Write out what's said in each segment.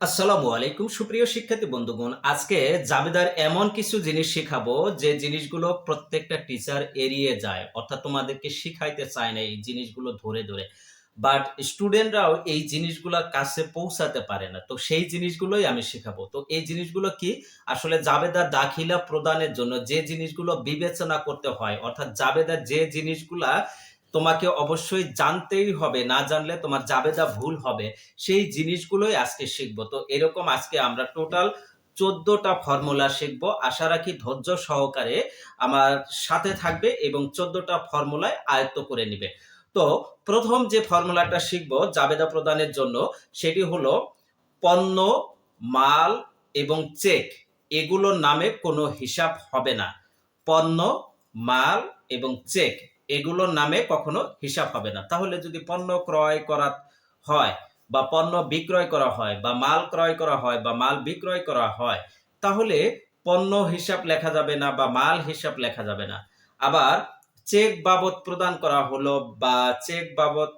আসসালামু আলাইকুম সুপ্রিয় শিক্ষার্থী বন্ধুগণ, আজকে জাবেদার এমন কিছু জিনিস শিখাবো যে জিনিসগুলো প্রত্যেকটা টিচার এড়িয়ে যায়, অর্থাৎ তোমাদেরকে শিখাইতে চায় না এই জিনিসগুলো ধরে ধরে। বাট স্টুডেন্টরাও এই জিনিসগুলোর কাছে পৌঁছাতে পারে না, তো সেই জিনিসগুলোই আমি শিখাবো। তো এই জিনিসগুলো কি, আসলে জাবেদার দাখিলা প্রদানের জন্য যে জিনিসগুলো বিবেচনা করতে হয়, অর্থাৎ জাবেদার যে জিনিসগুলা তোমাকে অবশ্যই জানতেই হবে, না জানলে তোমার জাবেদা ভুল হবে, সেই জিনিসগুলোই আজকে শিখবো। তো এরকম আজকে আমরা টোটাল 14টা ফর্মুলা শিখবো। আশা রাখি ধৈর্য সহকারে আমার সাথে থাকবে এবং 14টা ফর্মুলায় আয়ত্ত করে নিবে। তো প্রথম যে ফর্মুলাটা শিখবো জাবেদা প্রদানের জন্য, সেটি হলো পণ্য, মাল এবং চেক এগুলোর নামে কোনো হিসাব হবে না। পণ্য, মাল এবং চেক এগুলোর নামে কখনো হিসাব হবে না। তাহলে যদি পণ্য ক্রয় করা হয় বা পণ্য বিক্রয় করা হয় বা মাল ক্রয় করা হয় বা মাল বিক্রয় করা হয়, তাহলে পণ্য হিসাব লেখা যাবে না বা মাল হিসাব লেখা যাবে না। আবার চেক বাবদ প্রদান করা হলো বা চেক বাবদ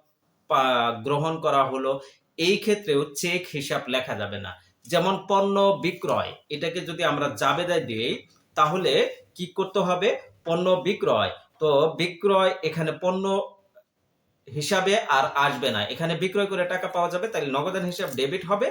গ্রহণ করা হলো, এই ক্ষেত্রেও চেক হিসাব লেখা যাবে না। যেমন পণ্য বিক্রয়, এটাকে যদি আমরা জাবেদায় দিই, তাহলে কি করতে হবে? পণ্য বিক্রয়। তো বিক্রয় এখানে পণ্য হিসাবে আর আসবে না, এখানে বিক্রয় করে টাকা পাওয়া যাবে, তাহলে নগদান হিসাব ডেবিট হবে।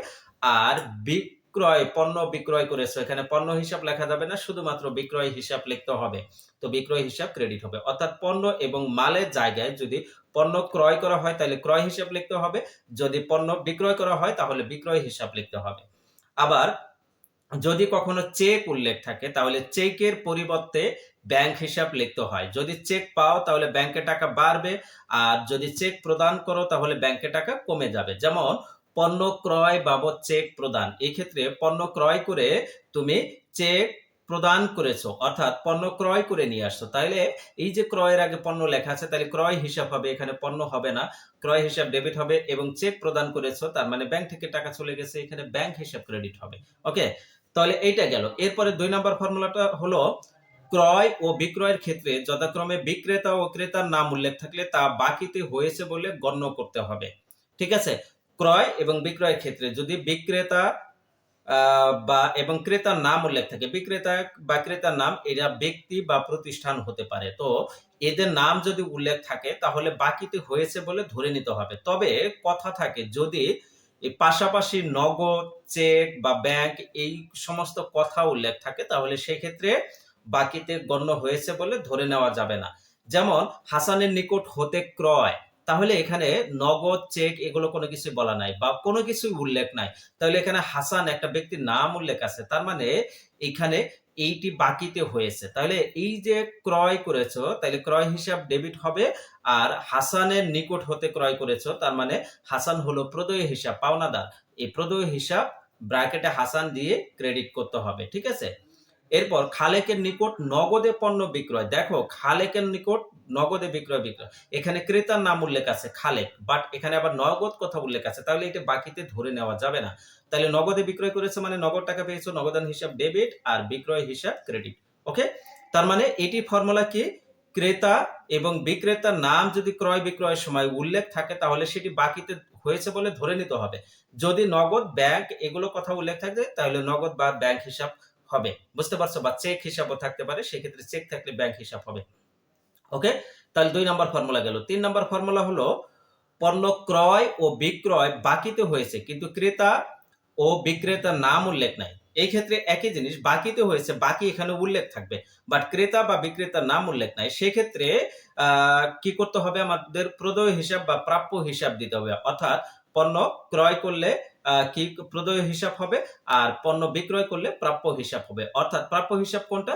আর বিক্রয়, পণ্য বিক্রয় করেছো, এখানে পণ্য হিসাব লেখা যাবে না, শুধুমাত্র বিক্রয় হিসাব লিখতে হবে। তো বিক্রয় হিসাব ক্রেডিট হবে। অর্থাৎ পণ্য এবং মালের জায়গায় যদি পণ্য ক্রয় করা হয় তাহলে ক্রয় হিসাব লিখতে হবে, যদি পণ্য বিক্রয় করা হয় তাহলে বিক্রয় হিসাব লিখতে হবে। আবার যদি কখনো চেক উল্লেখ থাকে তাহলে চেকের পরিবর্তে ব্যাংক হিসাব লিখতে হয়। যদি চেক পাও তাহলে ব্যাংকে টাকা বাড়বে, আর যদি চেক প্রদান করো তাহলে ব্যাংকে টাকা কমে যাবে। যেমন পণ্য ক্রয় বাবদ চেক প্রদান, এই ক্ষেত্রে পণ্য ক্রয় করে তুমি চেক প্রদান করেছো, অর্থাৎ পণ্য ক্রয় করে নিয়ে আসছো, তাইলে এই যে ক্রয়ের আগে পণ্য লেখা আছে তাহলে ক্রয় হিসাব হবে, এখানে পণ্য হবে না, ক্রয় হিসাব ডেবিট হবে। এবং চেক প্রদান করেছো তার মানে ব্যাংক থেকে টাকা চলে গেছে, এখানে ব্যাংক হিসাব ক্রেডিট হবে। ওকে, তাহলে এইটা গেল। এরপরে 2 নম্বর ফর্মুলাটা হলো ক্রয় ও বিক্রয়ের ক্ষেত্রে যথাক্রমে বিক্রেতা ও ক্রেতার নাম উল্লেখ থাকলে তা বাকিতে হয়েছে বলে গণ্য করতে হবে। ঠিক আছে, ক্রয় এবং বিক্রয়ের ক্ষেত্রে যদি বিক্রেতা বা এবং ক্রেতার নাম উল্লেখ থাকে, বিক্রেতা বা ক্রেতার নাম এরা ব্যক্তি বা প্রতিষ্ঠান হতে পারে, তো এদের নাম যদি উল্লেখ থাকে তাহলে বাকিতে হয়েছে বলে ধরে নিতে হবে। তবে কথা থাকে, যদি এই পাশাপাশি নগদ, চেক বা ব্যাংক এই সমস্ত কথা উল্লেখ থাকে তাহলে সেই ক্ষেত্রে বাকিতে গণ্য হয়েছে বলে ধরে নেওয়া যাবে না। যেমন হাসানের নিকট হতে ক্রয়, তাহলে এখানে নগদ, চেক এগুলো কোনো কিছু বলা নাই বা কোনো কিছুই উল্লেখ নাই, তাহলে এখানে হাসান একটা ব্যক্তির নাম উল্লেখ আছে, তার মানে এখানে এইটি বাকিতে হয়েছে। তাহলে এই যে ক্রয় করেছো তাহলে ক্রয় হিসাব ডেবিট হবে। আর হাসানের নিকট হতে ক্রয় করেছো তার মানে হাসান হলো প্রদেয় হিসাব, পাওনাদার। এই প্রদেয় হিসাব ব্র্যাকেটে হাসান দিয়ে ক্রেডিট করতে হবে। ঠিক আছে, এরপর খালেকের নিকট নগদে পণ্য বিক্রয়, দেখো খালেকের নিকট নগদে বিক্রয় বিক্রয়, এখানে ক্রেতার নাম উল্লেখ আছে খালেক, বাট এখানে আবার নগদ কথা উল্লেখ আছে, তাহলে এটা বাকিতে ধরে নেওয়া যাবে না। তাহলে নগদে বিক্রয় করেছে মানে নগদ টাকা পেয়েছো, নগদান হিসাব ডেবিট আর বিক্রয় হিসাব ক্রেডিট। ওকে, তার মানে এটি ফর্মুলা কি, ক্রেতা এবং বিক্রেতার নাম যদি ক্রয় বিক্রয়ের সময় উল্লেখ থাকে তাহলে সেটি বাকিতে হয়েছে বলে ধরে নিতে হবে। যদি নগদ, ব্যাংক এগুলো কথা উল্লেখ থাকে তাহলে নগদ বা ব্যাংক হিসাব হবে। বুঝতে পারছো? বা চেক হিসাবও থাকতে পারে, সেক্ষেত্রে চেক থাকলে ব্যাংক হিসাব হবে। ওকে, তাহলে 2 নম্বর ফর্মুলা গেল। 3 নম্বর ফর্মুলা হলো পণ্য ক্রয় ও বিক্রয় বাকিতে হয়েছে কিন্তু ক্রেতা ও বিক্রেতার নাম উল্লেখ নাই। এই ক্ষেত্রে একই জিনিস, বাকিতে হয়েছে, বাকি এখানে উল্লেখ থাকবে, বাট ক্রেতা বা বিক্রেতার নাম উল্লেখ নাই, সেক্ষেত্রে কি করতে হবে? আমাদের প্রদেয় হিসাব বা প্রাপ্য হিসাব দিতে হবে। অর্থাৎ পণ্য ক্রয় করলে কি প্রদেয় হিসাব হবে, আর পণ্য বিক্রয় করলে প্রাপ্য হিসাব হবে। অর্থাৎ প্রাপ্য হিসাব কোনটা?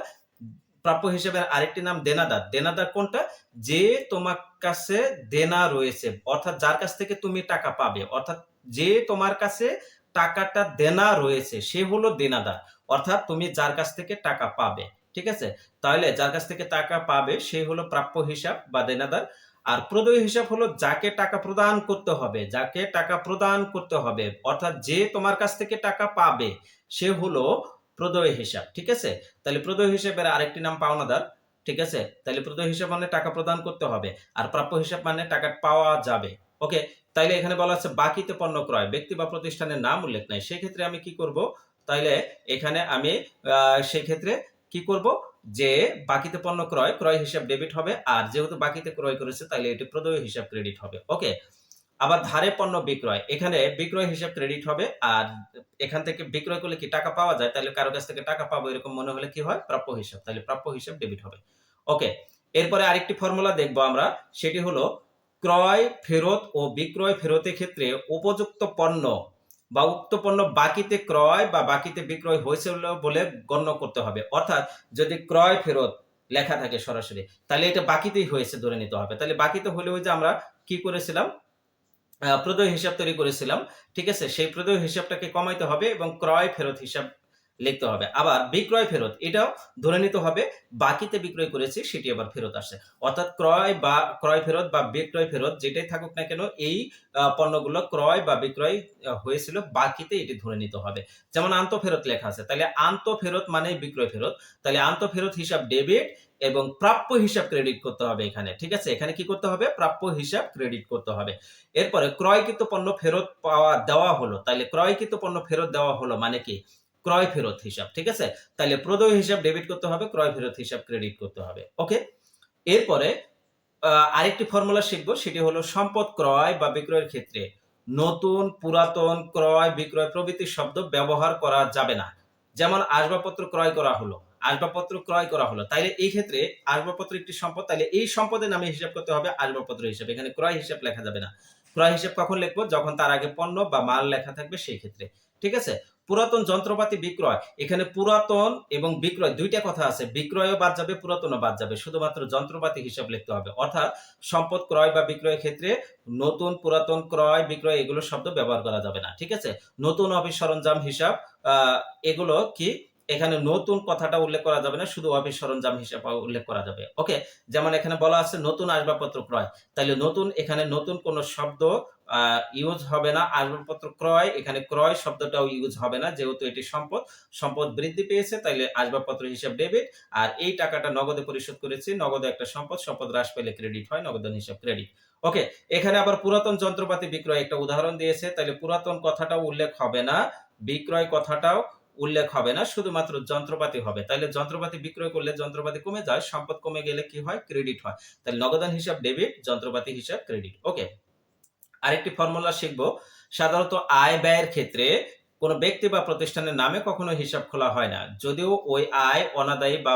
প্রাপ্য হিসাবের আরেকটি নাম দেনাদার। দেনাদার কোনটা? যে তোমার কাছে দেনা রয়েছে, অর্থাৎ যার কাছ থেকে তুমি টাকা পাবে, অর্থাৎ যে তোমার কাছে টাকাটা দেনা রয়েছে সে হলো দেনাদার, অর্থাৎ তুমি যার কাছ থেকে টাকা পাবে। ঠিক আছে, তাহলে যার কাছ থেকে টাকা পাবে সে হলো প্রাপ্য হিসাব বা দেনাদার। আর প্রদেয় হিসাব হলো যাকে টাকা প্রদান করতে হবে, যাকে টাকা প্রদান করতে হবে, অর্থাৎ যে তোমার কাছ থেকে টাকা পাবে সে হলো প্রদেয় হিসাব। ঠিক আছে, তাহলে প্রদেয় হিসাবের আরেকটি নাম পাওনাদার। ঠিক আছে, তাহলে প্রদেয় হিসাব মানে টাকা প্রদান করতে হবে, আর প্রাপ্য হিসাব মানে টাকা পাওয়া যাবে। ওকে, তাইলে এখানে বলা আছে বাকিতে পণ্য ক্রয়, ব্যক্তি বা প্রতিষ্ঠানের নাম উল্লেখ নাই। সেক্ষেত্রে আমি কি করব? তাইলে এখানে আমি সেক্ষেত্রে কি করব? যে বাকিতে পণ্য ক্রয়, ক্রয় হিসাব ডেবিট হবে। আর যেহেতু বাকিতে ক্রয় করেছে তাইলে এটি প্রদেয় হিসাব ক্রেডিট হবে। ওকে? আবার ধারে পণ্য বিক্রয়, এখানে বিক্রয় হিসাব ক্রেডিট হবে। আর এখান থেকে বিক্রয় করলে কি টাকা পাওয়া যায়? তাহলে কারো কাছ থেকে টাকা পাবো এরকম মনে হলে কি হয়? প্রাপ্য হিসাব। তাহলে প্রাপ্য হিসাব ডেবিট হবে। ওকে। এরপরে আরেকটি ফর্মুলা দেখব আমরা। সেটি হলো ক্রয় ফেরত ও বিক্রয় ফেরতের ক্ষেত্রে উপযুক্ত পণ্য বা উক্ত পণ্য বাকিতে ক্রয় বা বাকিতে বিক্রয় হয়েছিল বলে গণ্য করতে হবে। অর্থাৎ যদি ক্রয় ফেরত লেখা থাকে সরাসরি, তাহলে এটা বাকিতেই হয়েছে ধরে নিতে হবে। তাহলে বাকিতে হলে ওই যে আমরা কি করেছিলাম? প্রদেয় হিসাব তৈরি করেছিলাম। ঠিক আছে? সেই প্রদেয় হিসাবটাকে কমাইতে হবে এবং ক্রয় ফেরত হিসাব লিখতে হবে। আবার বিক্রয় ফেরত এটাও ধরে নিতে হবে বাকিতে বিক্রয় করেছি সেটি আবার ফেরত আসে। অর্থাৎ ক্রয় ফেরত বা বিক্রয় ফেরত যেটাই থাকুক না কেন এই পণ্যগুলো ক্রয় বা বিক্রয় হয়েছিল বাকিতে এটি ধরে নিতে হবে। যেমন আন্তঃফেরত লেখা আছে। তাহলে আন্তঃফেরত মানেই বিক্রয় ফেরত। তাহলে আন্তঃফেরত হিসাব ডেবিট এবং প্রাপ্য হিসাব ক্রেডিট করতে হবে এখানে। ঠিক আছে? এখানে কি করতে হবে? প্রাপ্য হিসাব ক্রেডিট করতে হবে। এরপরে ক্রয়কৃত পণ্য ফেরত দেওয়া হলো। তাইলে ক্রয়কৃত পণ্য ফেরত দেওয়া হলো মানে কি? ক্রয় ফেরত হিসাব। ঠিক আছে? তাইলে প্রদেয় হিসাব ডেবিট করতে হবে, ক্রয় ফেরত হিসাব ক্রেডিট করতে হবে। ওকে? এরপরে আরেকটি ফর্মুলা শিখব সেটি হলো সম্পদ ক্রয় বা বিক্রয়ের ক্ষেত্রে নতুন, পুরাতন, ক্রয়, বিক্রয় প্রভৃতি শব্দ ব্যবহার করা যাবে না। যেমন আসবাবপত্র ক্রয় করা হলো, আসবাবপত্র ক্রয় করা হলো। তাইলে এই ক্ষেত্রে আসবাবপত্র একটি সম্পদ, তাইলে এই সম্পদের নামে হিসাব করতে হবে আসবাবপত্র হিসাব। এখানে ক্রয় হিসাব লেখা যাবে না। ক্রয় হিসাব কখন লিখবো? যখন তার আগে পণ্য বা মাল লেখা থাকবে সেই ক্ষেত্রে। ঠিক আছে? পুরাতন যন্ত্রপাতি বিক্রয়, এখানে পুরাতন এবং বিক্রয় ২ টা কথা আছে। বিক্রয়ও বাদ যাবে, পুরাতনও বাদ যাবে। শুধুমাত্র যন্ত্রপাতি হিসাব লিখতে হবে। অর্থাৎ সম্পদ ক্রয় বা বিক্রয়ের ক্ষেত্রে নতুন, পুরাতন, ক্রয়, বিক্রয় এগুলো শব্দ ব্যবহার করা যাবে না। ঠিক আছে? নতুন অফিস সরঞ্জাম হিসাব আ এগুলো কি? এখানে নতুন কথাটা উল্লেখ করা যাবে না। শুধু অফিস সরঞ্জাম হিসাব উল্লেখ করা যাবে। ওকে? যেমন এখানে বলা আছে নতুন আসবাবপত্র ক্রয়। তাইলে নতুন, এখানে নতুন কোন শব্দ আ ইউজ হবে না। আসবাবপত্র ক্রয়, এখানে ক্রয় শব্দটাও ইউজ হবে না। যেহেতু এটি সম্পদ, সম্পদ বৃদ্ধি পেয়েছে তাইলে আসবাবপত্র হিসাব ডেবিট। আর এই টাকাটা নগদে পরিশোধ করেছি। নগদে একটা সম্পদ, সম্পদ হ্রাস পেলে ক্রেডিট হয়, নগদান হিসাব ক্রেডিট। ওকে? এখানে আবার পুরাতন যন্ত্রপাতি বিক্রয় একটা উদাহরণ দিয়েছে। তাইলে পুরাতন কথাটাও উল্লেখ হবে না, বিক্রয় কথাটাও উল্লেখ হবে না, শুধুমাত্র যন্ত্রপাতি হবে। তাইলে যন্ত্রপাতি বিক্রয় করলে যন্ত্রপাতি কমে যায়, সম্পদ কমে গেলে কি হয়? ক্রেডিট হয়। তাহলে নগদান হিসাব ডেবিট, যন্ত্রপাতি হিসাব ক্রেডিট। ওকে? আরেকটি ফর্মুলা শিখব। সাধারণত আয় ব্যয়ের ক্ষেত্রে কোন ব্যক্তি বা প্রতিষ্ঠানের নামে কখনো হিসাব খোলা হয় না। যদিও ওই আয় অনাদায়ী বা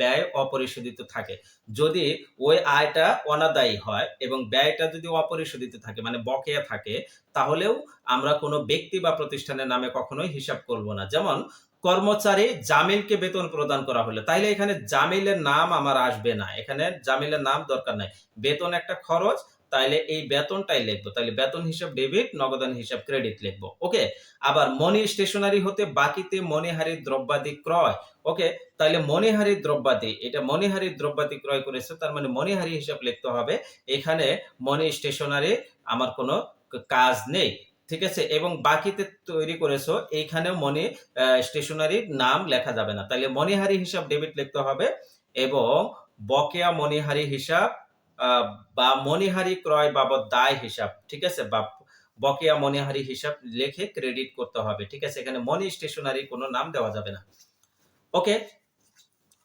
ব্যয় অপরিশোধিত থাকে। যদি ওই আয়টা অনাদায়ী হয় এবং ব্যয়টা যদি অপরিশোধিত থাকে মানে বকেয়া থাকে, তাহলেও আমরা কোন ব্যক্তি বা প্রতিষ্ঠানের নামে কখনোই হিসাব করব না। যেমন কর্মচারী জামিলকে বেতন প্রদান করা হলো। তাইলে এখানে জামিলের নাম আমার আসবে না। এখানে জামিলের নাম দরকার নাই। বেতন একটা খরচ, তাইলে এই বেতনটাই লিখবো। তাইলে বেতন হিসাব ডেবিট, নগদান হিসাব ক্রেডিট লিখবো। ওকে? আবার মনি স্টেশনারি হতে বাকিতে মনিহারি দ্রব্যাদি ক্রয়। ওকে? তাইলে মনিহারি দ্রব্যাদি, এটা মনিহারি দ্রব্যাদি ক্রয় করেছে তার মানে মনিহারি হিসাব লিখতে হবে। এখানে মনি স্টেশনারি আমার কোনো কাজ নেই। ঠিক আছে? এবং বাকিতে তৈরি করেছো এইখানেও মনি স্টেশনারির নাম লেখা যাবে না। তাইলে মনিহারি হিসাব ডেবিট লিখতে হবে এবং বকেয়া মনিহারি হিসাব আ বা মনিহারি ক্রয় বাবদ দায় হিসাব, ঠিক আছে? বা বকেয়া মনিহারি হিসাব লিখে ক্রেডিট করতে হবে। ঠিক আছে? এখানে মনি স্টেশনারি কোন নাম দেওয়া যাবে না। ওকে?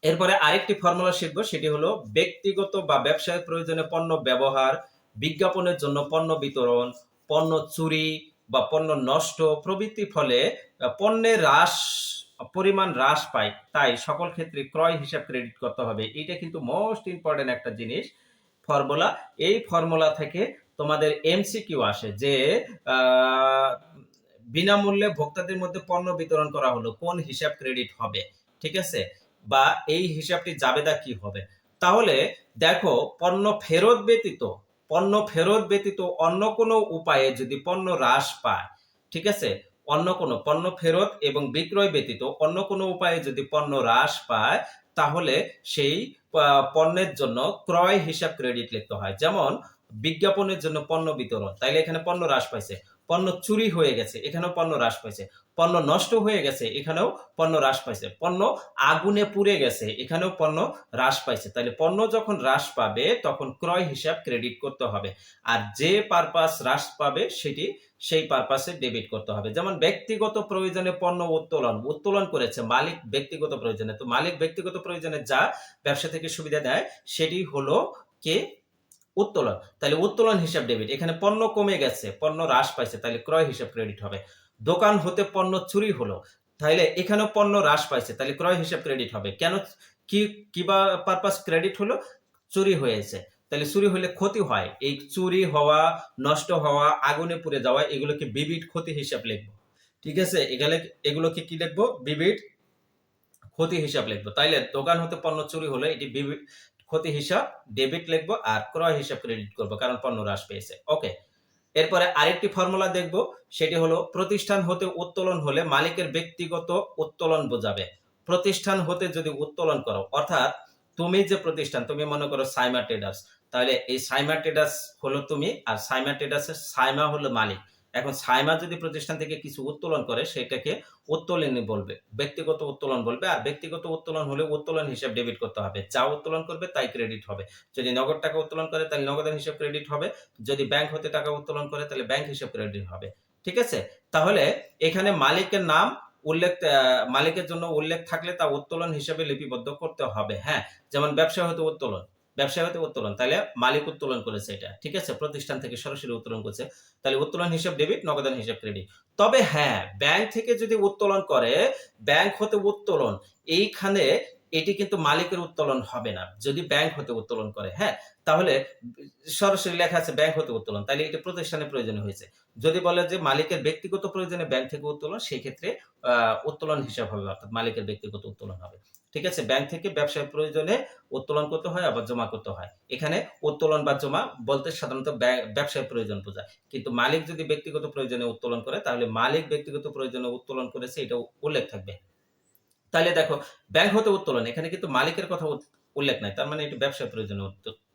এরপরে আরেকটি ফর্মুলা শিখব সেটি হলো ব্যক্তিগত বা ব্যবসায়ের প্রয়োজনে পণ্য ব্যবহার, বিজ্ঞাপনের জন্য পণ্য বিতরণ, পণ্য চুরি বা পণ্য নষ্ট প্রভৃতির ফলে পণ্যের পরিমাণ হ্রাস পায়। তাই সকল ক্ষেত্রে ক্রয় হিসাব ক্রেডিট করতে হবে। এটা কিন্তু মোস্ট ইম্পোর্টেন্ট একটা জিনিস। ফর্মুলা, এই ফর্মুলা থেকে তোমাদের এমসিকিউ আসে যে আ বিনামূল্যে ভোক্তাদের মধ্যে পণ্য বিতরণ করা হলো, কোন হিসাব ক্রেডিট হবে? ঠিক আছে? বা এই হিসাবটি জাবেদা কি হবে? তাহলে দেখো পণ্য ফেরত ব্যতীত অন্য কোনো উপায়ে যদি পণ্য হ্রাস পায়, ঠিক আছে? অন্য কোনো পণ্য ফেরত এবং বিক্রয় ব্যতীত অন্য কোনো উপায়ে যদি পণ্য হ্রাস পায়, তাহলে সেই পণ্যের জন্য ক্রয় হিসাব ক্রেডিট লিখতে হয়। যেমন বিজ্ঞাপনের জন্য পণ্য বিতরণ। তাইলে এখানে পণ্য হ্রাস পাইছে। পণ্য চুরি হয়ে গেছে, এখানেও পণ্য হ্রাস পাইছে। পণ্য নষ্ট হয়ে গেছে, এখানেও পণ্য হ্রাস পাইছে। পণ্য আগুনে পুড়ে গেছে, এখানেও পণ্য হ্রাস পাইছে। তাহলে পণ্য যখন হ্রাস পাবে তখন ক্রয় হিসাব ক্রেডিট করতে হবে। আর যে পারপাস হ্রাস পাবে সেটি সেই পারপাসে ডেবিট করতে হবে। যেমন ব্যক্তিগত প্রয়োজনে পণ্য উত্তোলন করেছে মালিক ব্যক্তিগত প্রয়োজনে। তো মালিক ব্যক্তিগত প্রয়োজনে যা ব্যবসা থেকে সুবিধা দেয় সেটি হলো কে? উত্তোলন। তাহলে উত্তোলন হিসাব ডেবিট। এখানে পণ্য কমে গেছে, পণ্য হ্রাস পাইছে, তাহলে ক্রয় হিসাব ক্রেডিট হবে। দোকান হতে পণ্য চুরি হলো, তাহলে এখানেও পণ্য হ্রাস পাইছে, তাহলে ক্রয় হিসাব ক্রেডিট হবে। কেন? কি কি বা পারপাস ক্রেডিট হলো? চুরি হয়েছে, তাহলে চুরি হলে ক্ষতি হয়। এই চুরি হওয়া, নষ্ট হওয়া, আগুনে পুড়ে যাওয়া এগুলোকে বিবিধ ক্ষতি হিসাব লিখবো। ঠিক আছে, এগুলোকে কি লিখবো? বিবিধ ক্ষতি হিসাব লিখবো। তাইলে দোকান হতে পণ্য চুরি হলে এটি ক্ষতি হিসাব ডেবিট লিখবো, আর ক্রয় হিসাব ক্রেডিট করবো কারণ পণ্য হ্রাস পেয়েছে। ওকে, এরপরে আরেকটি ফর্মুলা দেখবো, সেটি হলো প্রতিষ্ঠান হতে উত্তোলন হলে মালিকের ব্যক্তিগত উত্তোলন বোঝাবে। প্রতিষ্ঠান হতে যদি উত্তোলন করো, অর্থাৎ তুমি যে প্রতিষ্ঠান, তুমি মনে করো সাইমা ট্রেডার্স, তাহলে এই সাইমা ট্রেডার্স হলো তুমি, আর সাইমা ট্রেডার্সের সাইমা হলো মালিক। এখন সাইমা যদি প্রতিষ্ঠান থেকে কিছু উত্তোলন করে সেটাকে উত্তোলনী বলবে, ব্যক্তিগত উত্তোলন বলবে। আর ব্যক্তিগত উত্তোলন হলে উত্তোলন হিসাব ডেবিট করতে হবে, যা উত্তোলন করবে তাই ক্রেডিট হবে। যদি নগদ টাকা উত্তোলন করে তাহলে নগদান হিসাব ক্রেডিট হবে, যদি ব্যাংক হতে টাকা উত্তোলন করে তাহলে ব্যাংক হিসাব ক্রেডিট হবে। ঠিক আছে, তাহলে এখানে মালিকের নাম মালিকের জন্য উল্লেখ থাকলে তা উত্তোলন হিসাবে লিপিবদ্ধ করতে হবে। হ্যাঁ, যেমন ব্যবসায় হতে উত্তোলন, তাহলে মালিক উত্তোলন করেছে এটা। ঠিক আছে, প্রতিষ্ঠান থেকে সরাসরি উত্তোলন করছে, তাহলে উত্তোলন হিসাব ডেবিট, নগদান হিসাব ক্রেডিট। তবে হ্যাঁ, ব্যাংক থেকে যদি উত্তোলন করে, ব্যাংক হতে উত্তোলন, এইখানে এটি কিন্তু মালিকের উত্তোলন হবে না যদি ব্যাংক হতে উত্তোলন করে। হ্যাঁ, তাহলে সরাসরি লেখা আছে ব্যাংক হতে উত্তোলন, তাহলে এটা প্রতিষ্ঠানের প্রয়োজনে হয়েছে। যদি বলে যে মালিকের ব্যক্তিগত প্রয়োজনে ব্যাংক থেকে উত্তোলন, সেই ক্ষেত্রে উত্তোলন হিসাব হবে, অর্থাৎ মালিকের ব্যক্তিগত উত্তোলন হবে। ঠিক আছে, ব্যাংক থেকে ব্যবসায় প্রয়োজনে উত্তোলন করতে হয়, আবার জমা করতে হয়। এখানে উত্তোলন বা জমা বলতে সাধারণত ব্যবসায় প্রয়োজন বোঝায়, কিন্তু মালিক যদি ব্যক্তিগত প্রয়োজনে উত্তোলন করে তাহলে মালিক ব্যক্তিগত প্রয়োজনে উত্তোলন করেছে এটা উল্লেখ থাকবে। তাহলে দেখো, ব্যাংক হতে উত্তোলন, এখানে কিন্তু মালিকের কথা উল্লেখ নাই, তার মানে এটি ব্যবসায় প্রয়োজনে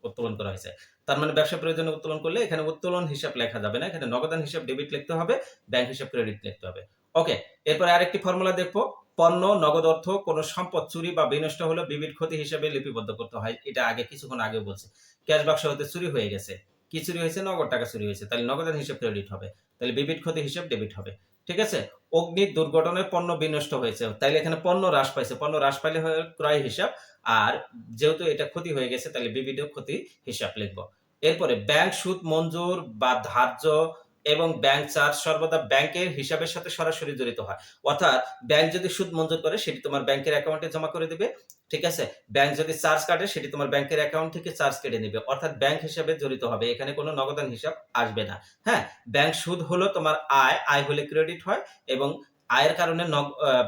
উত্তোলন করা হয়েছে। তার মানে ব্যবসা প্রয়োজনে উত্তোলন করলে এখানে উত্তোলন হিসাব লেখা যাবে না, এখানে নগদান হিসাব ডেবিট লিখতে হবে, ব্যাংক হিসাব ক্রেডিট লিখতে হবে। ওকে, এরপরে আরেকটি ফর্মুলা দেখবো, পণ্য, নগদ অর্থ, কোন সম্পদ চুরি বা বিনষ্ট হলে বিবিধ ক্ষতি হিসাবে লিপিবদ্ধ করতে হয়। এটা কিছুক্ষণ আগে বলছে। ক্যাশ বাক্স হতে চুরি হয়ে গেছে, কি চুরি হয়েছে? নগদ টাকা চুরি হয়েছে, তাহলে নগদান হিসাব ক্রেডিট হবে, তাহলে বিবিধ ক্ষতি হিসাব ডেবিট হবে। ঠিক আছে, অগ্নি দুর্ঘটনায় পণ্য বিনষ্ট হয়েছে, তাইলে এখানে পণ্য হ্রাস পাইছে, পণ্য হ্রাস পাইলে হয় ক্রয় হিসাব, আর যেহেতু এটা ক্ষতি হয়ে গেছে তাহলে বিবিধ ক্ষতি হিসাব লিখবো। এরপরে ব্যাংক সুদ মঞ্জুর বা ধার্য এবং ব্যাংক চার্জ সর্বদা ব্যাংকের হিসাবের সাথে সরাসরি জড়িত হয়। অর্থাৎ ব্যাংক যদি সুদ মঞ্জুর করে সেটি তোমার ব্যাংকের অ্যাকাউন্টে জমা করে দিবে। ঠিক আছে, ব্যাংক যদি চার্জ কাটে সেটি তোমার ব্যাংকের অ্যাকাউন্ট থেকে চার্জ কেটে নেবে, অর্থাৎ ব্যাংক হিসাবে জড়িত হবে, এখানে কোনো নগদান হিসাব আসবে না। হ্যাঁ, ব্যাংক সুদ হলো তোমার আয় হলে ক্রেডিট হয়, এবং আয়ের কারণে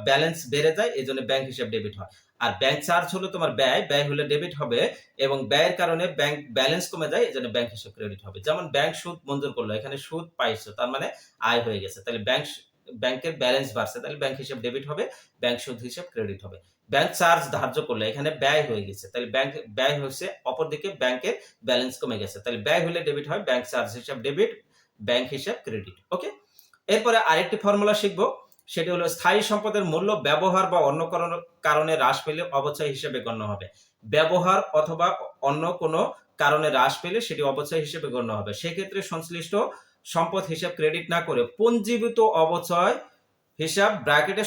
ব্যালেন্স বেড়ে যায়, এই জন্য ব্যাংক হিসাব ডেবিট হয়। আর ব্যাংক চার্জ হলো তোমার ব্যয় হলে ডেবিট হবে, এবং ব্যয়ের কারণে ব্যাংক ব্যালেন্স কমে যায়, এই জন্য ব্যাংক হিসাব ক্রেডিট হবে। যেমন ব্যাংক সুদ মঞ্জুর করলো, এখানে সুদ পাইছো, তার মানে আয় হয়ে গেছে, তাহলে ব্যাংকের ব্যালেন্স বাড়ছে, তাহলে ব্যাংক হিসাব ডেবিট হবে, ব্যাংক সুদ হিসাব ক্রেডিট হবে। ব্যাংক চার্জ ধার্য করলো, এখানে ব্যয় হয়ে গেছে, তাহলে ব্যয় হয়েছে, অপরদিকে ব্যাংকের ব্যালেন্স কমে গেছে, তাহলে ব্যয় হলে ডেবিট হয়, ব্যাংক চার্জ হিসাব ডেবিট, ব্যাংক হিসাব ক্রেডিট। ওকে, এরপরে আরেকটি ফর্মুলা শিখবো, সেটি হলো স্থায়ী সম্পদের মূল্য ব্যবহার বা অন্য কারণে হ্রাস পেলে অবচয় হিসেবে গণ্য হবে। ব্যবহার অথবা অন্য কোনো কারণে হ্রাস পেলে সেটি অবচয় হিসেবে গণ্য হবে। সেক্ষেত্রে সংশ্লিষ্ট সম্পদ হিসাব ক্রেডিট না করে পঞ্জীভূত অবচয় হিসাব ব্র্যাকেটে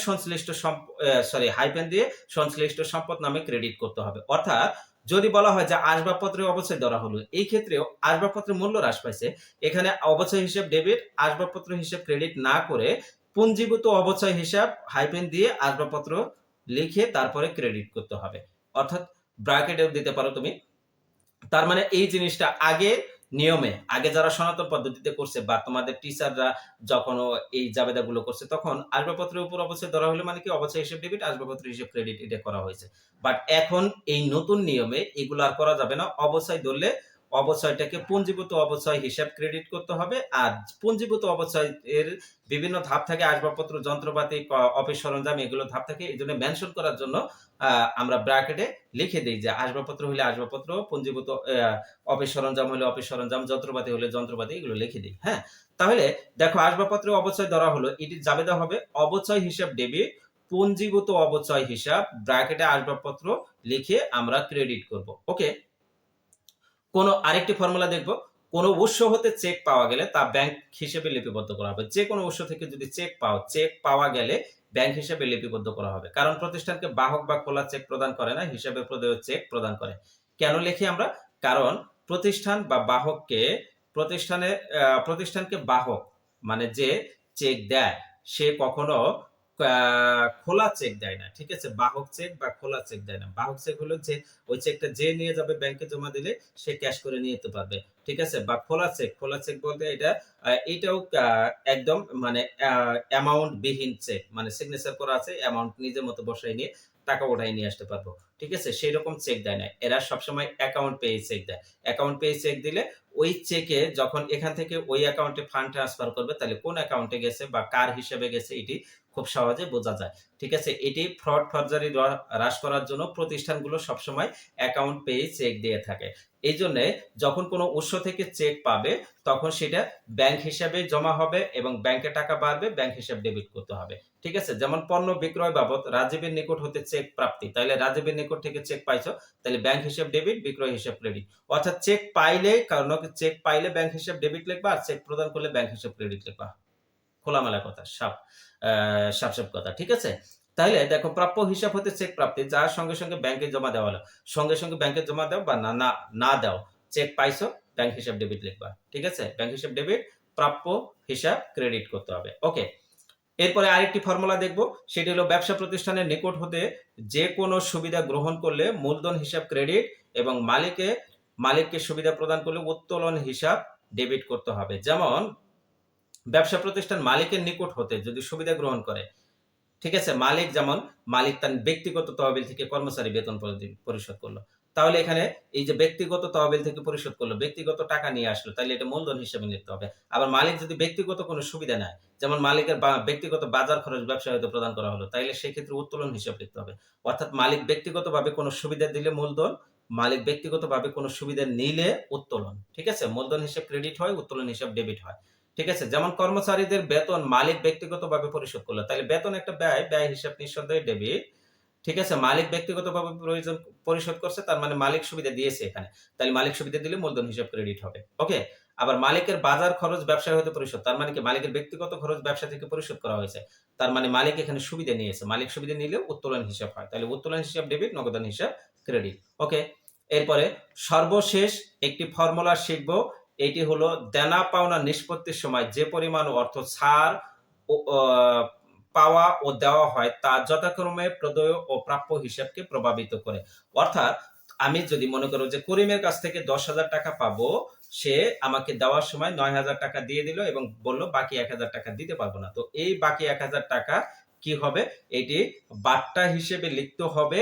হাইফেন দিয়ে সংশ্লিষ্ট সম্পদ নামে ক্রেডিট করতে হবে। অর্থাৎ যদি বলা হয় যে আসবাবপত্রের অবচয় ধরা হলো, এই ক্ষেত্রেও আসবাবপত্রের মূল্য হ্রাস পাইছে, এখানে অবচয় হিসাব ডেবিট, আসবাবপত্র হিসাব ক্রেডিট না করে পুঞ্জীভূত অবচয় হিসাব হাইফেন দিয়ে আসবাবপত্র লিখে তারপরে ক্রেডিট করতে হবে, অর্থাৎ ব্র্যাকেটেও দিতে পারো তুমি। তার মানে এই জিনিসটা আগে যারা সনাতন পদ্ধতিতে করছে বা তোমাদের টিচাররা যখন এই জাবেদাগুলো করছে তখন আসবাবপত্রের উপর অবচয় ধরা হলে মানে কি অবচয় হিসেব ডেবিট, আসবাবপত্র হিসেব ক্রেডিট, এটা করা হয়েছে। বাট এখন এই নতুন নিয়মে এগুলো আর করা যাবে না, অবচয় ধরলে অবচয়টাকে পুঞ্জীভূত অবচয় হিসাব ক্রেডিট করতে হবে। আর পুঞ্জীভূত অবচয় এর বিভিন্ন ধাপ থাকে, আসবাবপত্র, যন্ত্রপাতি, অফিস সরঞ্জাম, এগুলো ধাপ থাকে। এই জন্য মেনশন করার জন্য আমরা ব্র্যাকেটে লিখে দিই যে আসবাবপত্র হলে আসবাবপত্র, পুঞ্জীভূত অফিস সরঞ্জাম হলে অফিস সরঞ্জাম, যন্ত্রপাতি হলে যন্ত্রপাতি, এগুলো লিখে দিই। হ্যাঁ, তাহলে দেখো আসবাবপত্রের অবচয় ধরা হলো, এটি জাবেদা হবে অবচয় হিসাব ডেবিট, পুঞ্জীভূত অবচয় হিসাব ব্র্যাকেটে আসবাবপত্র লিখে আমরা ক্রেডিট করব। ওকে, কোন আরেকটি ফর্মুলা দেখব, কোন উৎস হতে চেক পাওয়া গেলে তা ব্যাংক হিসেবে লিপিবদ্ধ করা হবে। যে কোনো উৎস থেকে যদি চেক পাওয়া গেলে ব্যাংক হিসেবে লিপিবদ্ধ করা হবে। কারণ প্রতিষ্ঠানকে বাহক বা খোলা চেক প্রদান করে না, হিসাবে প্রদেয় চেক প্রদান করে। কেন লিখি আমরা? কারণ প্রতিষ্ঠান বা বাহককে প্রতিষ্ঠানকে বাহক মানে যে চেক দেয় সে কখনো খোলা চেক দেয় না। ঠিক আছে, বাহক চেক বা খোলা চেক দেয় না। বাহক চেক হলো যে ওই চেকটা যে নিয়ে যাবে ব্যাংকে জমা দিলে সে ক্যাশ করে নিয়ে যেতে পারবে। ঠিক আছে, বা খোলা চেক বলতে এটাও একদম মানে অ্যামাউন্ট বিহীন চেক, মানে সিগনেচার করা আছে, অ্যামাউন্ট নিজের মতো বসাই নিয়ে টাকা ওঠাই নিয়ে আসতে পারবো। ঠিক আছে, সেই রকম চেক দেয় না। এরা সবসময় অ্যাকাউন্ট পেয়ে চেক দেয়। অ্যাকাউন্ট পেয়ে চেক দিলে ওই চেকে যখন এখান থেকে ওই অ্যাকাউন্টে ফান্ড ট্রান্সফার করবে, তাহলে কোন অ্যাকাউন্টে গেছে বা কার হিসেবে গেছে এটি খুব সহজে বোঝা যায়। ঠিক আছে, এটি ফ্রড ফরজারি হ্রাস করার জন্য প্রতিষ্ঠানগুলো সবসময় অ্যাকাউন্ট পেয়ে চেক দিয়ে থাকে। এই জন্য যখন কোনো উৎস থেকে চেক পাবে তখন সেটা ব্যাংক হিসাবে জমা হবে এবং ব্যাংকে টাকা বাড়বে, ব্যাংক হিসাব ডেবিট করতে হবে। ঠিক আছে, যেমন পণ্য বিক্রয় বাবদ রাজীবের নিকট হতে চেক প্রাপ্তি, তাহলে রাজীবের নিকট থেকে চেক পাইছো, তাহলে ব্যাংক হিসাব ডেবিট, বিক্রয় হিসাব ক্রেডিট। অর্থাৎ চেক পাইলে ব্যাংক হিসাব ডেবিট লিখবা, আর চেক প্রদান করলে ব্যাংক হিসাব ক্রেডিট লিখবা। খোলামেলা কথা, সাপ কথা। ঠিক আছে, তাহলে দেখো প্রাপ্য হিসাব হতে চেক প্রাপ্তি, যার সঙ্গে সঙ্গে ব্যাংকে জমা দেওয়া হলো, সঙ্গে সঙ্গে ব্যাংকে জমা দাও বা না দাও, চেক পাইছো, ব্যাংক হিসাব ডেবিট লিখবা। ঠিক আছে, ব্যাংক হিসাব ডেবিট, প্রাপ্য হিসাব ক্রেডিট করতে হবে। ওকে, এরপরে আরেকটি ফর্মুলা দেখব, সেটি হলো ব্যবসা প্রতিষ্ঠানের নিকট হতে যে কোনো সুবিধা গ্রহণ করলে মূলধন হিসাব ক্রেডিট এবং মালিককে সুবিধা প্রদান করলে উত্তোলন হিসাব ডেবিট করতে হবে। যেমন ব্যবসা প্রতিষ্ঠান মালিকের নিকট হতে যদি সুবিধা গ্রহণ করে, ঠিক আছে, মালিক তার ব্যক্তিগত তহবিল থেকে কর্মচারী বেতন পরিশোধ করলো, তাহলে এখানে এই যে ব্যক্তিগত তহবিল থেকে পরিশোধ করলো, ব্যক্তিগত টাকা নিয়ে আসলো, তাহলে এটা মূলধন হিসেবে নিতে হবে। আবার মালিক যদি ব্যক্তিগত কোনো সুবিধা নেয়, যেমন মালিকের ব্যক্তিগত বাজার খরচ ব্যবসা হয়তো প্রদান করা হলো, তাইলে সেক্ষেত্রে উত্তোলন হিসাব লিখতে হবে। অর্থাৎ মালিক ব্যক্তিগতভাবে কোনো সুবিধা দিলে মূলধন, মালিক ব্যক্তিগতভাবে কোনো সুবিধা নিলে উত্তোলন। ঠিক আছে, মূলধন হিসাব ক্রেডিট হয়, উত্তোলন হিসাব ডেবিট হয়। ঠিক আছে, যেমন কর্মচারীদের বেতন মালিক ব্যক্তিগতভাবে পরিশোধ করলো, তাহলে বেতন একটা ব্যয় হিসাব নিঃসন্দেহে ডেবিট। ঠিক আছে, মালিক ব্যক্তিগতভাবে পরিশোধ করছে, তার মানে মালিক সুবিধা দিয়েছে এখানে, তাহলে মালিক সুবিধা দিলে মূলধন হিসাব ক্রেডিট হবে। ওকে, আবার মালিকের বাজার খরচ ব্যবসায় হতে পরিশোধ, তার মানে কি মালিকের ব্যক্তিগত খরচ ব্যবসা থেকে পরিশোধ করা হয়েছে, তার মানে মালিক এখানে সুবিধা নিয়েছে, মালিক সুবিধা নিলেও উত্তোলন হিসাব হয়, তাহলে উত্তোলন হিসাব ডেবিট, নগদান হিসাব ক্রেডিট। ওকে, এরপরে সর্বশেষ একটি ফর্মুলা শিখবো, এটি হলো দেনা পাওনা নিষ্পত্তির সময় যে পরিমাণ অর্থ ছাড় পাওয়া ও দেওয়া হয় তা যথাক্রমে প্রদেয় ও প্রাপ্য হিসাবকে প্রভাবিত করে। অর্থাৎ আমি যদি মনে করো যে করিমের কাছ থেকে 10,000 টাকা পাবো, সে আমাকে দেওয়ার সময় 9,000 টাকা দিয়ে দিল এবং বলল বাকি 1,000 টাকা দিতে পারবো না, তো এই বাকি 1,000 টাকা কি হবে, এটি বাট্টা হিসেবে লিখতে হবে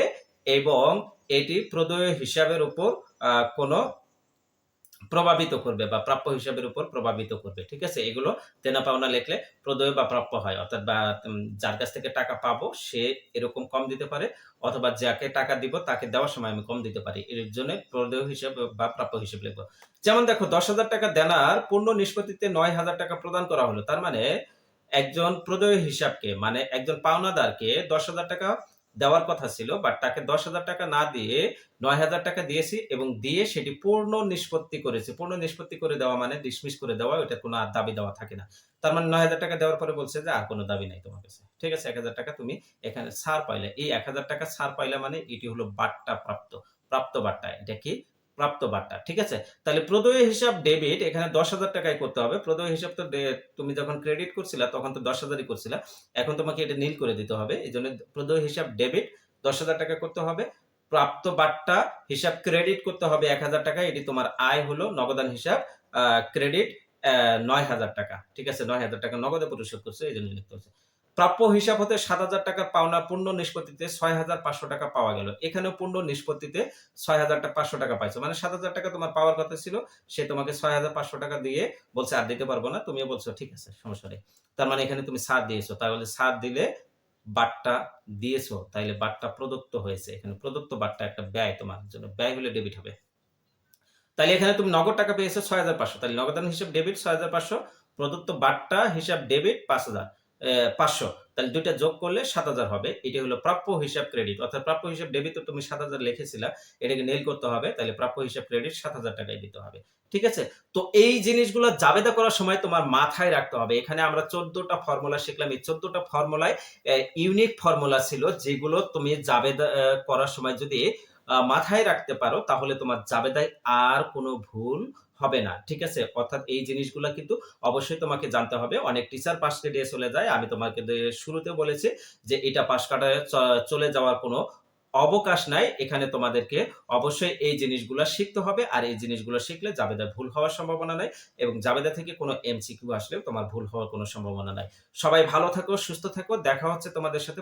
এবং এটি প্রদেয় হিসাবের উপর কোনো প্রভাবিত করবে বা প্রাপ্য হিসাবের উপর প্রভাবিত করবে। ঠিক আছে, এগুলো দেনা পাওনা লিখলে প্রদেয় বা প্রাপ্য হয়, অর্থাৎ যার কাছ থেকে টাকা পাবো সে এরকম কম দিতে পারে, অথবা যাকে টাকা দিব তাকে দেওয়ার সময় আমি কম দিতে পারি, এর জন্য প্রদেয় হিসাব বা প্রাপ্য হিসাব লিখবো। যেমন দেখো 10,000 টাকা দেনার পূর্ণ নিষ্পত্তিতে 9,000 টাকা প্রদান করা হলো, তার মানে একজন প্রদেয় হিসাবকে মানে একজন পাওনাদারকে 10,000 টাকা দেওয়ার কথা ছিল, বাট তাকে 10,000 টাকা না দিয়ে 9,000 টাকা দিয়েছি এবং দিয়ে সেটি পূর্ণ নিষ্পত্তি করেছি। পূর্ণ নিষ্পত্তি করে দেওয়া মানে ডিসমিস করে দেওয়া, ওটা কোনো আর দাবি দেওয়া থাকে না। তার মানে 9,000 টাকা দেওয়ার পরে বলছে যে আর কোনো দাবি নাই তোমার কাছে। ঠিক আছে, 1,000 টাকা তুমি এখানে ছাড় পাইলে, এই 1,000 টাকা ছাড় পাইলে মানে এটি হলো বাট্টা প্রাপ্ত বাট্টা, এটা কি প্রাপ্ত বাট্টা। ঠিক আছে, তাহলে প্রদেয় হিসাব ডেবিট এখানে 10,000 টাকাই করতে হবে। প্রদেয় হিসাব তো তুমি যখন ক্রেডিট করছিলা তখন তো 10,000ই করছিলা, এখন তোমাকে এটা নীল করে দিতে হবে, এই জন্য প্রদেয় হিসাব ডেবিট 10,000 টাকা করতে হবে। প্রাপ্ত বাট্টা হিসাব ক্রেডিট করতে হবে 1,000 টাকা, এটি তোমার আয় হলো, নগদান হিসাব ক্রেডিট 9,000 টাকা। ঠিক আছে, 9,000 টাকা নগদে পরিশোধ করছে, এই জন্য লিখতে হচ্ছে। প্রাপ্য হিসাব হতে ৭,০০০ টাকার পাওনা পূর্ণ নিষ্পত্তিতে ৬,৫০০ টাকা পাওয়া গেল। এখানেও পূর্ণ নিষ্পত্তিতে ৬,৫০০ টাকা পাইছো। মানে ৭,০০০ টাকা তোমার পাওয়ার কথা ছিল। সে তোমাকে ৬,৫০০ টাকা দিয়ে বলছে আর দিতে পারব না। তুমিও বলছো ঠিক আছে, সমস্যা নেই। তার মানে এখানে তুমি ছাড় দিয়েছো। তাহলে ছাড় দিলে বাট্টা দিয়েছো। তাইলে বাট্টা প্রদত্ত হয়েছে। এখানে প্রদত্ত বাট্টা একটা ব্যয় তোমার জন্য। ব্যয় হলে ডেবিট হবে। তাইলে এখানে তুমি নগদ টাকা পেয়েছো ৬,৫০০। তাহলে নগদান হিসাব ডেবিট ৬,৫০০, প্রদত্ত বাট্টা হিসাব ডেবিট ৫,০০০। তাহলে ২ টা যোগ করলে ৭,০০০ হবে। এটি হলো প্রাপ্য হিসাব ক্রেডিট। অর্থাৎ প্রাপ্য হিসাব ডেবিট তো তুমি ৭,০০০ লিখেছিলা। এটাকে নিল করতে হবে। তাহলে প্রাপ্য হিসাব ক্রেডিট ৭,০০০ টাকাই দিতে হবে। ঠিক আছে? তো এই জিনিসগুলো জাবেদা করার সময় তোমার মাথায় রাখতে হবে। এখানে আমরা ১৪ টা ফর্মুলা শিখলাম। এই ১৪ টা ফর্মুলায় ইউনিক ফর্মুলা ছিল যেগুলো তুমি জাবেদা করার সময় যদি মাথায় রাখতে পারো তাহলে তোমার জাবেদায় আর কোনো ভুল হবে না। ঠিক আছে? অর্থাৎ এই জিনিসগুলা কিন্তু অবশ্যই তোমাকে জানতে হবে। অনেক টিচার পাশ কাটিয়ে চলে যায়। আমি তোমাকে শুরুতে বলেছি যে এটা পাশ কাটায় চলে যাওয়ার কোনো অবকাশ নাই। এখানে তোমাদেরকে অবশ্যই এই জিনিসগুলা শিখতে হবে। আর এই জিনিসগুলো শিখলে জাবেদায় ভুল হওয়ার সম্ভাবনা নাই এবং জাবেদা থেকে কোনো এমসিকিউ আসলেও তোমার ভুল হওয়ার কোনো সম্ভাবনা নাই। সবাই ভালো থাকো, সুস্থ থাকো। দেখা হচ্ছে তোমাদের সাথে